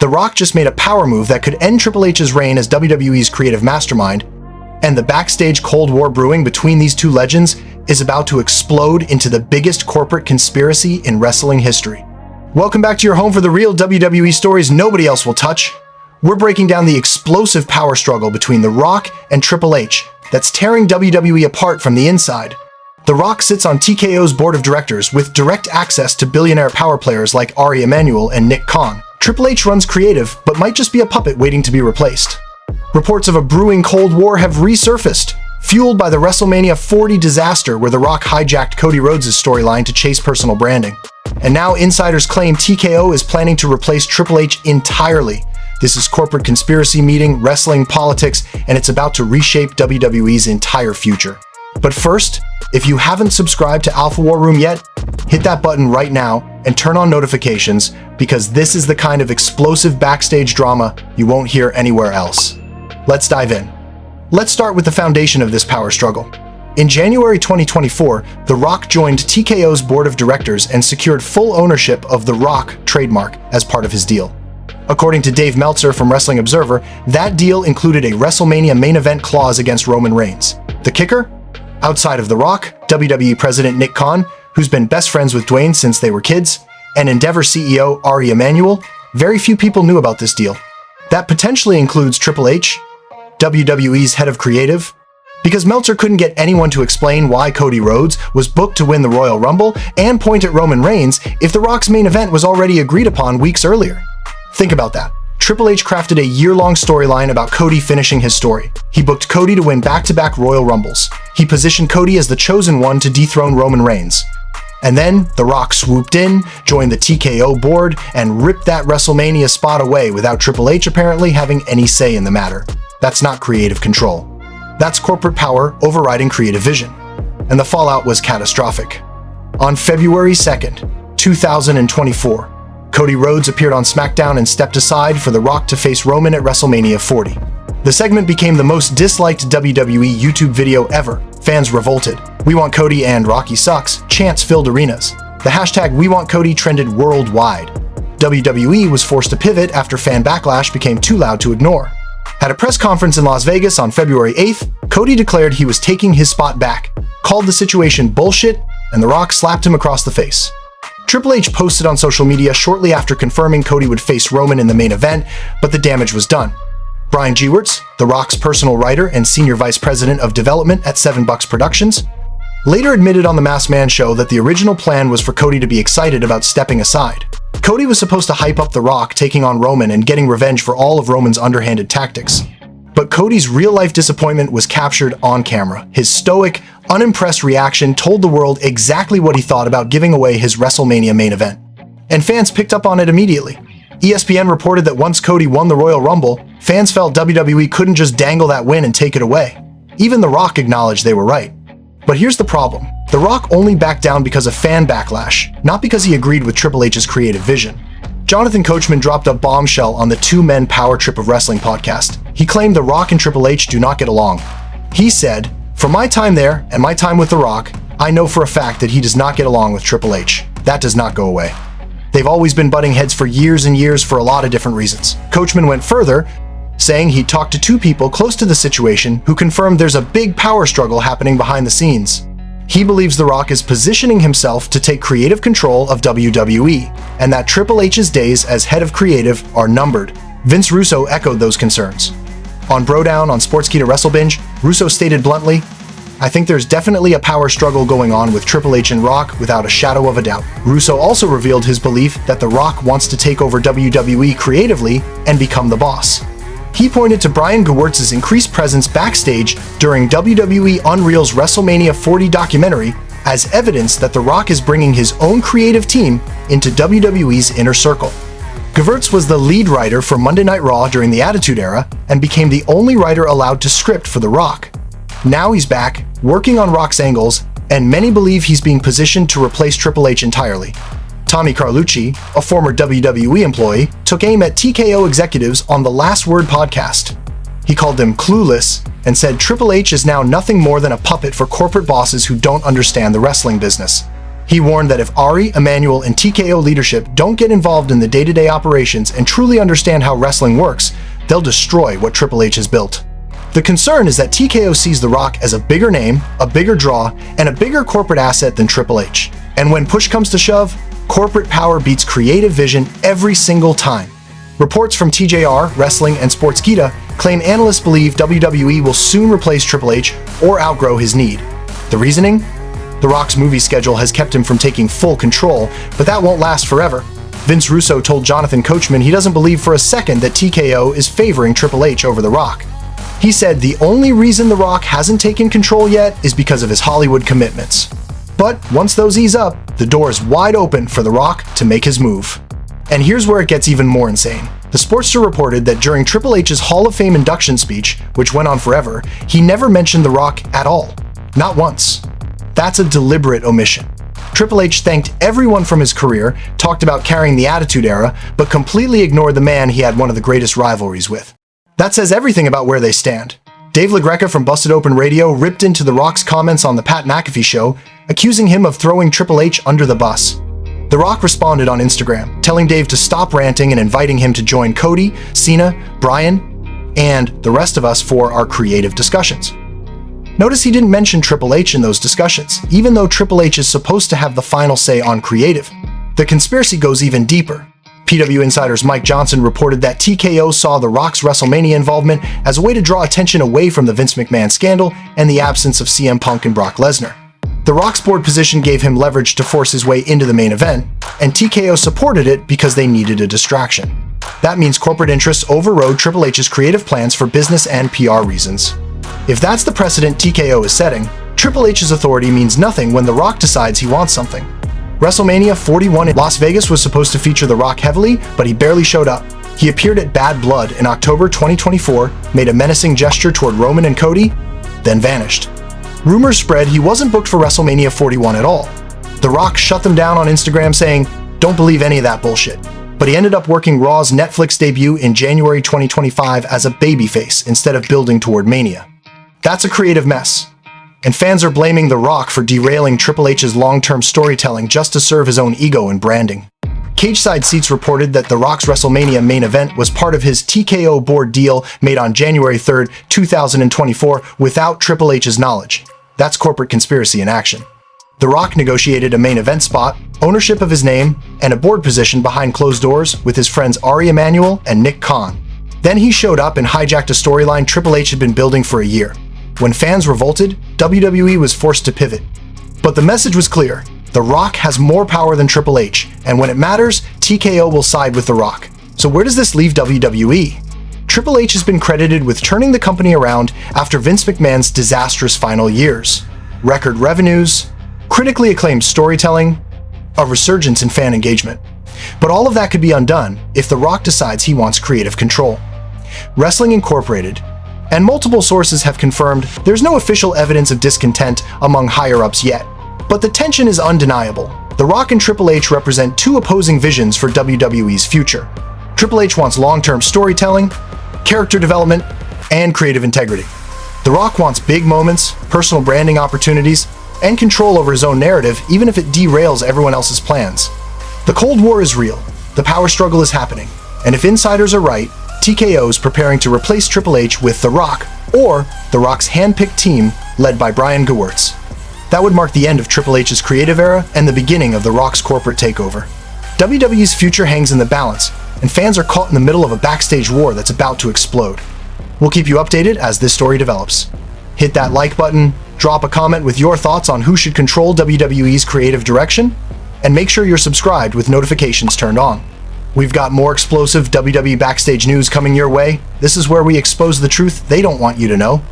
The Rock just made a power move that could end Triple H's reign as WWE's creative mastermind, and the backstage Cold War brewing between these two legends is about to explode into the biggest corporate conspiracy in wrestling history. Welcome back to your home for the real WWE stories nobody else will touch. We're breaking down the explosive power struggle between The Rock and Triple H that's tearing WWE apart from the inside. The Rock sits on TKO's board of directors with direct access to billionaire power players like Ari Emanuel and Nick Khan. Triple H runs creative, but might just be a puppet waiting to be replaced. Reports of a brewing Cold War have resurfaced, fueled by the WrestleMania 40 disaster where The Rock hijacked Cody Rhodes' storyline to chase personal branding. And now insiders claim TKO is planning to replace Triple H entirely. This is corporate conspiracy meeting, wrestling, politics, and it's about to reshape WWE's entire future. But first, if you haven't subscribed to Alpha War Room yet, hit that button right now and turn on notifications, because this is the kind of explosive backstage drama you won't hear anywhere else. Let's dive in. Let's start with the foundation of this power struggle. In January 2024, The Rock joined TKO's board of directors and secured full ownership of the Rock trademark as part of his deal. According to Dave Meltzer from Wrestling Observer, that deal included a WrestleMania main event clause against Roman Reigns. The kicker? Outside of The Rock, WWE President Nick Khan, who's been best friends with Dwayne since they were kids, and Endeavor CEO Ari Emanuel, very few people knew about this deal. That potentially includes Triple H, WWE's head of creative, because Meltzer couldn't get anyone to explain why Cody Rhodes was booked to win the Royal Rumble and point at Roman Reigns if The Rock's main event was already agreed upon weeks earlier. Think about that. Triple H crafted a year-long storyline about Cody finishing his story. He booked Cody to win back-to-back Royal Rumbles. He positioned Cody as the chosen one to dethrone Roman Reigns. And then The Rock swooped in, joined the TKO board, and ripped that WrestleMania spot away without Triple H apparently having any say in the matter. That's not creative control. That's corporate power overriding creative vision. And the fallout was catastrophic. On February 2nd, 2024, Cody Rhodes appeared on SmackDown and stepped aside for The Rock to face Roman at WrestleMania 40. The segment became the most disliked WWE YouTube video ever. Fans revolted. "We want Cody" and "Rocky sucks" chants filled arenas. The hashtag "We want Cody" trended worldwide. WWE was forced to pivot after fan backlash became too loud to ignore. At a press conference in Las Vegas on February 8th, Cody declared he was taking his spot back, called the situation bullshit, and The Rock slapped him across the face. Triple H posted on social media shortly after confirming Cody would face Roman in the main event, but the damage was done. Brian Gewirtz, The Rock's personal writer and senior vice president of development at 7 Bucks Productions, later admitted on The Masked Man show that the original plan was for Cody to be excited about stepping aside. Cody was supposed to hype up The Rock taking on Roman and getting revenge for all of Roman's underhanded tactics. But Cody's real-life disappointment was captured on camera. His stoic, unimpressed reaction told the world exactly what he thought about giving away his WrestleMania main event. And fans picked up on it immediately. ESPN reported that once Cody won the Royal Rumble, fans felt WWE couldn't just dangle that win and take it away. Even The Rock acknowledged they were right. But here's the problem. The Rock only backed down because of fan backlash, not because he agreed with Triple H's creative vision. Jonathan Coachman dropped a bombshell on the Two Men Power Trip of Wrestling podcast. He claimed The Rock and Triple H do not get along. He said, "From my time there and my time with The Rock, I know for a fact that he does not get along with Triple H. That does not go away. They've always been butting heads for years and years for a lot of different reasons." Coachman went further, saying he talked to 2 people close to the situation who confirmed there's a big power struggle happening behind the scenes. He believes The Rock is positioning himself to take creative control of WWE, and that Triple H's days as head of creative are numbered. Vince Russo echoed those concerns. On Brodown on Sportskeeda WrestleBinge, Russo stated bluntly, "I think there's definitely a power struggle going on with Triple H and Rock without a shadow of a doubt." Russo also revealed his belief that The Rock wants to take over WWE creatively and become the boss. He pointed to Brian Gewirtz's increased presence backstage during WWE Unreal's WrestleMania 40 documentary as evidence that The Rock is bringing his own creative team into WWE's inner circle. Gewirtz was the lead writer for Monday Night Raw during the Attitude Era and became the only writer allowed to script for The Rock. Now he's back, working on Rock's angles, and many believe he's being positioned to replace Triple H entirely. Tommy Carlucci, a former WWE employee, took aim at TKO executives on the Last Word podcast. He called them clueless and said Triple H is now nothing more than a puppet for corporate bosses who don't understand the wrestling business. He warned that if Ari, Emmanuel, and TKO leadership don't get involved in the day-to-day operations and truly understand how wrestling works, they'll destroy what Triple H has built. The concern is that TKO sees The Rock as a bigger name, a bigger draw, and a bigger corporate asset than Triple H. And when push comes to shove, corporate power beats creative vision every single time. Reports from TJR, Wrestling, and Sportskeeda claim analysts believe WWE will soon replace Triple H or outgrow his need. The reasoning? The Rock's movie schedule has kept him from taking full control, but that won't last forever. Vince Russo told Jonathan Coachman he doesn't believe for a second that TKO is favoring Triple H over The Rock. He said the only reason The Rock hasn't taken control yet is because of his Hollywood commitments. But once those ease up, the door is wide open for The Rock to make his move. And here's where it gets even more insane. The Sportster reported that during Triple H's Hall of Fame induction speech, which went on forever, he never mentioned The Rock at all. Not once. That's a deliberate omission. Triple H thanked everyone from his career, talked about carrying the Attitude Era, but completely ignored the man he had one of the greatest rivalries with. That says everything about where they stand. Dave LaGreca from Busted Open Radio ripped into The Rock's comments on the Pat McAfee show, accusing him of throwing Triple H under the bus. The Rock responded on Instagram, telling Dave to stop ranting and inviting him to join Cody, Cena, Brian, and the rest of us for our creative discussions. Notice he didn't mention Triple H in those discussions, even though Triple H is supposed to have the final say on creative. The conspiracy goes even deeper. PW Insider's Mike Johnson reported that TKO saw The Rock's WrestleMania involvement as a way to draw attention away from the Vince McMahon scandal and the absence of CM Punk and Brock Lesnar. The Rock's board position gave him leverage to force his way into the main event, and TKO supported it because they needed a distraction. That means corporate interests overrode Triple H's creative plans for business and PR reasons. If that's the precedent TKO is setting, Triple H's authority means nothing when The Rock decides he wants something. WrestleMania 41 in Las Vegas was supposed to feature The Rock heavily, but he barely showed up. He appeared at Bad Blood in October 2024, made a menacing gesture toward Roman and Cody, then vanished. Rumors spread he wasn't booked for WrestleMania 41 at all. The Rock shut them down on Instagram saying, "Don't believe any of that bullshit." But he ended up working Raw's Netflix debut in January 2025 as a babyface instead of building toward Mania. That's a creative mess. And fans are blaming The Rock for derailing Triple H's long-term storytelling just to serve his own ego and branding. Cageside Seats reported that The Rock's WrestleMania main event was part of his TKO Board deal made on January 3rd, 2024 without Triple H's knowledge. That's corporate conspiracy in action. The Rock negotiated a main event spot, ownership of his name, and a board position behind closed doors with his friends Ari Emanuel and Nick Khan. Then he showed up and hijacked a storyline Triple H had been building for a year. When fans revolted, WWE was forced to pivot. But the message was clear. The Rock has more power than Triple H, and when it matters, TKO will side with The Rock. So where does this leave WWE? Triple H has been credited with turning the company around after Vince McMahon's disastrous final years. Record revenues, critically acclaimed storytelling, a resurgence in fan engagement. But all of that could be undone if The Rock decides he wants creative control. Wrestling Incorporated, and multiple sources have confirmed there's no official evidence of discontent among higher-ups yet. But the tension is undeniable. The Rock and Triple H represent two opposing visions for WWE's future. Triple H wants long-term storytelling, character development, and creative integrity. The Rock wants big moments, personal branding opportunities, and control over his own narrative, even if it derails everyone else's plans. The Cold War is real, the power struggle is happening, and if insiders are right, TKO is preparing to replace Triple H with The Rock, or The Rock's hand-picked team led by Brian Gewirtz. That would mark the end of Triple H's creative era and the beginning of The Rock's corporate takeover. WWE's future hangs in the balance, and fans are caught in the middle of a backstage war that's about to explode. We'll keep you updated as this story develops. Hit that like button, drop a comment with your thoughts on who should control WWE's creative direction, and make sure you're subscribed with notifications turned on. We've got more explosive WWE Backstage news coming your way. This is where we expose the truth they don't want you to know.